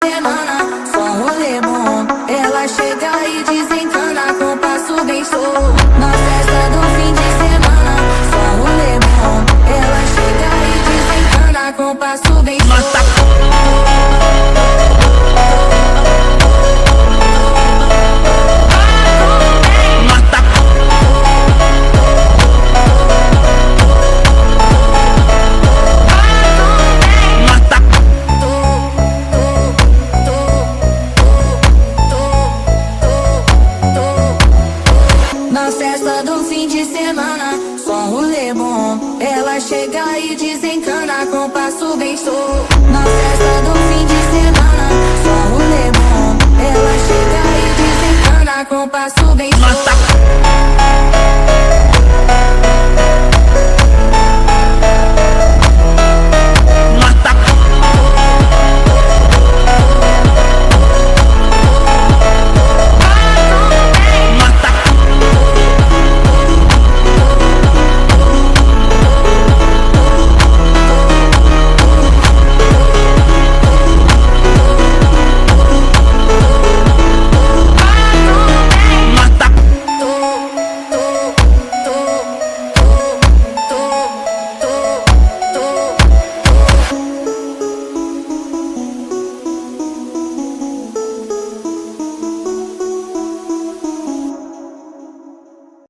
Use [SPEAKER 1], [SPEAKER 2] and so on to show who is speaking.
[SPEAKER 1] semana, só rolê bom. Ela chega e desencana com passo bem solto. Na festa do fim de semana, só rolê bom. Ela chega e desencana com passo bem solto. Na festa do fim de semana, só rolê bom. Ela chega e desencana com passo bem solto.